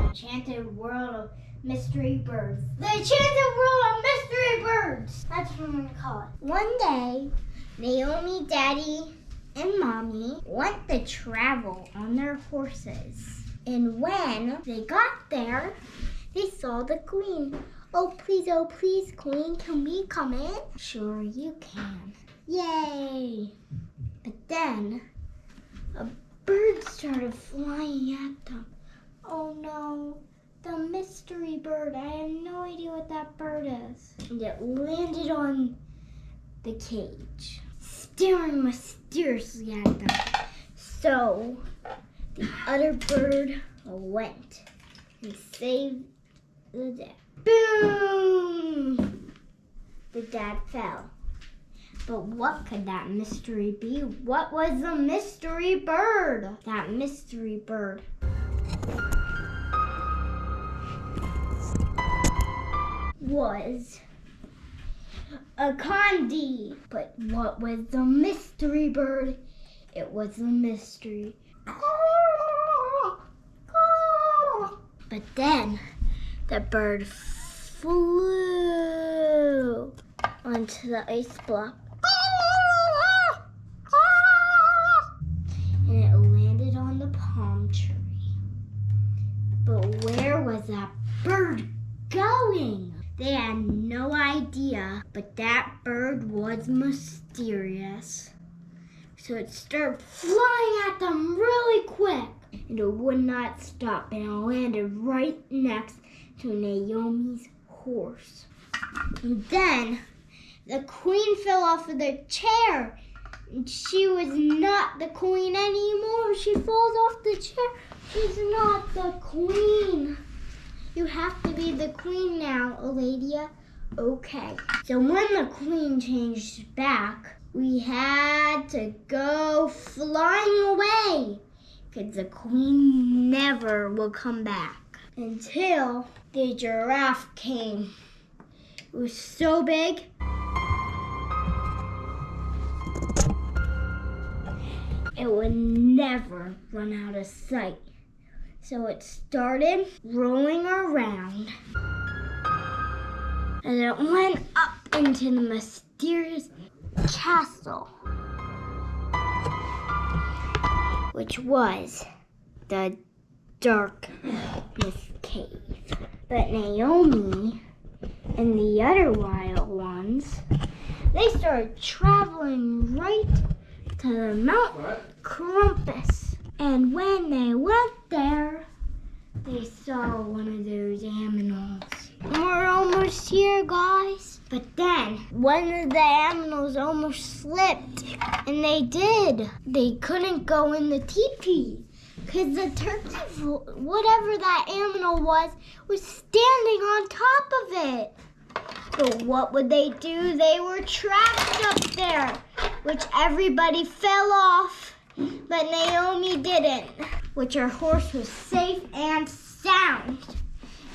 Enchanted World of Mystery Birds. The Enchanted World of Mystery Birds! That's what I'm going to call it. One day, Naomi, Daddy, and Mommy went to travel on their horses. And when they got there, they saw the Queen. Oh, please, Queen, can we come in? Sure you can. Yay! But then, a bird started flying at them. Oh no, the mystery bird. I have no idea what that bird is. And it landed on the cage, staring mysteriously at them. So the other bird went and saved the dad. Boom! The dad fell. But what could that mystery be? What was the mystery bird? That mystery bird was a candy. But what was the mystery bird? It was a mystery. But then the bird flew onto the ice block. And it landed on the palm tree. But where was that bird going? They had no idea, but that bird was mysterious. So it started flying at them really quick, and it would not stop, and it landed right next to Naomi's horse. And then the Queen fell off of the chair, and she was not the Queen anymore. She falls off the chair. She's not the Queen. You have to be the Queen now, Aladia. Okay. So when the Queen changed back, we had to go flying away, because the Queen never will come back until the giraffe came. It was so big. It would never run out of sight. So it started rolling around, and it went up into the mysterious castle, which was the darkness cave. But Naomi and the other wild ones, they started traveling right to the Mount Crumpus. And when they went there, they saw one of those aminals. We're almost here, guys. But then one of the aminals almost slipped, and they did. They couldn't go in the teepee because the turkey, whatever that aminal was standing on top of it. But what would they do? They were trapped up there, which everybody fell off. But Naomi didn't, which her horse was safe and sound.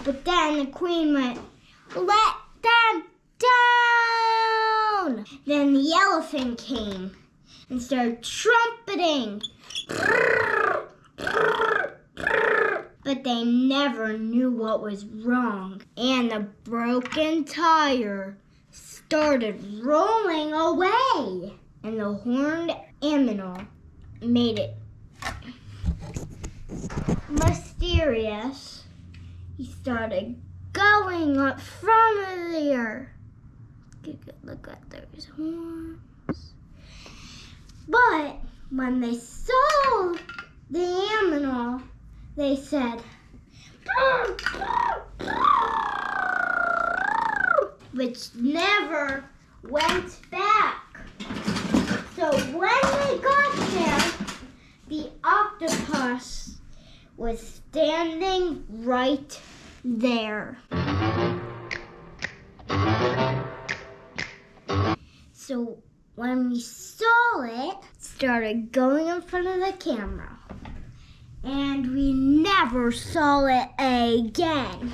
But then the Queen went, "Let them down!" Then the elephant came and started trumpeting. But they never knew what was wrong. And the broken tire started rolling away. And the horned aminal made it mysterious. He started going up from there. Look at those horns. But when they saw the aminal, they said, which never went back. So when they got there, the octopus was standing right there. So when we saw it, started going in front of the camera. And we never saw it again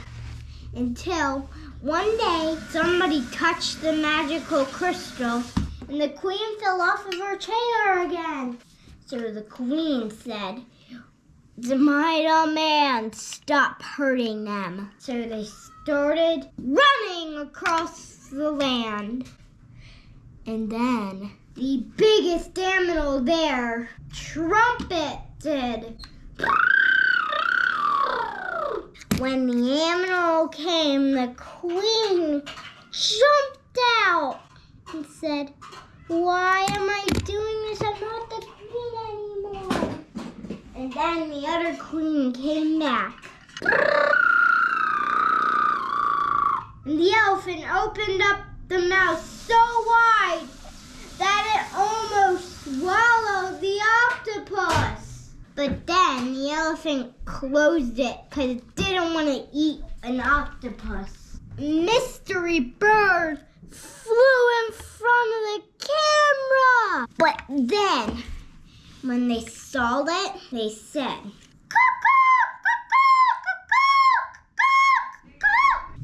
until one day somebody touched the magical crystal and the Queen fell off of her chair again. So the Queen said, Spider-Man, stop hurting them. So they started running across the land. And then the biggest animal there trumpeted. When the animal came, the queen jumped out and said, "Why am I doing this? I'm not the queen anymore." And then the other queen came back. And the elephant opened up the mouth so wide that it almost swallowed the octopus. But then the elephant closed it because it didn't want to eat an octopus. Mystery bird flew in front of the camera. But then, when they saw it, they said,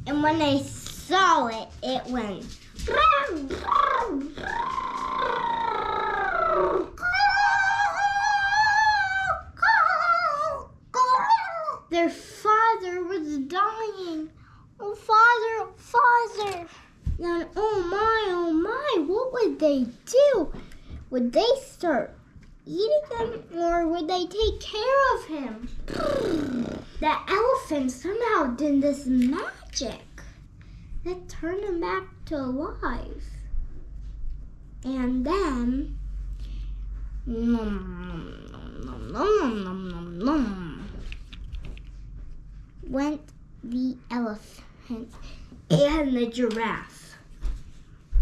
and when they saw it, it went. Their father was dying. Oh, father. Then, oh my, what would they do? Would they start eating him, or would they take care of him? The elephant somehow did this magic that turned him back to life. And then, went the elephant and the giraffe,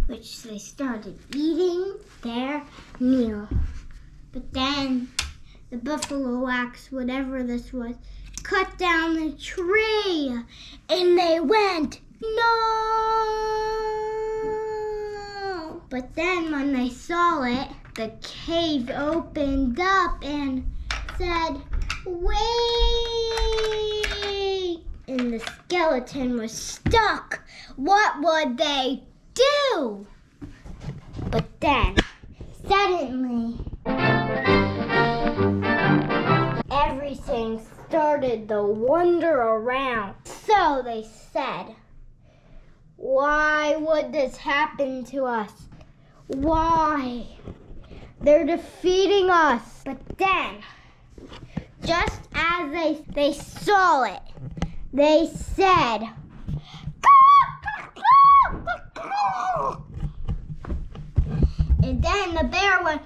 which they started eating their meal. But then the buffalo axe, whatever this was, cut down the tree, and they went, "No!" But then when they saw it, the cave opened up and said, "Wait!" And the skeleton was stuck. What would they do? But then, suddenly, everything started to wander around. So they said, "Why would this happen to us? Why? They're defeating us." But then, just as they saw it, they said, and then the bear went,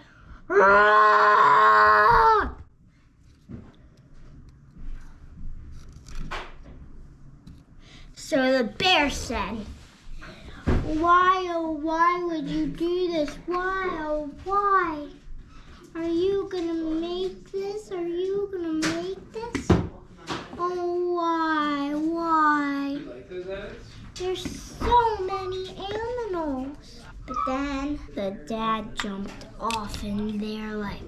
"Roar!" So the bear said, "Why, oh, why would you do this? Why, oh, why? Are you gonna make this? Are you gonna make this? Oh, why? There's so many animals." But then the dad jumped off and they're like,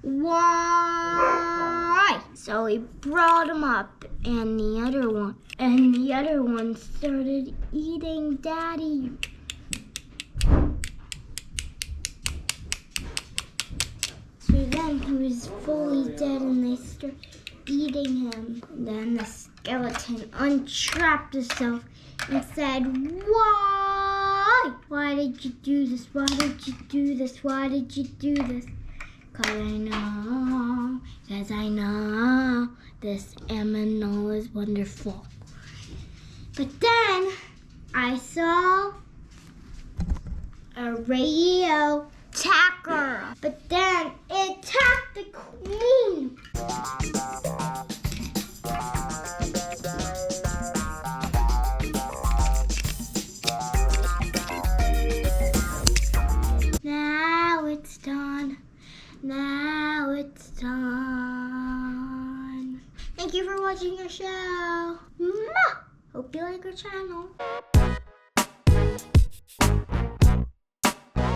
"Why?" So he brought him up, and the other one started eating Daddy. So then he was fully dead, and they started eating him. And then the skeleton untrapped itself and said, "Why? Why did you do this? Why did you do this? Why did you do this?" Cause I know this animal is wonderful. But then I saw a radio attacker. But then it attacked the queen. Now it's done. Now it's done. Thank you for watching our show. Mwah! Hope you like our channel.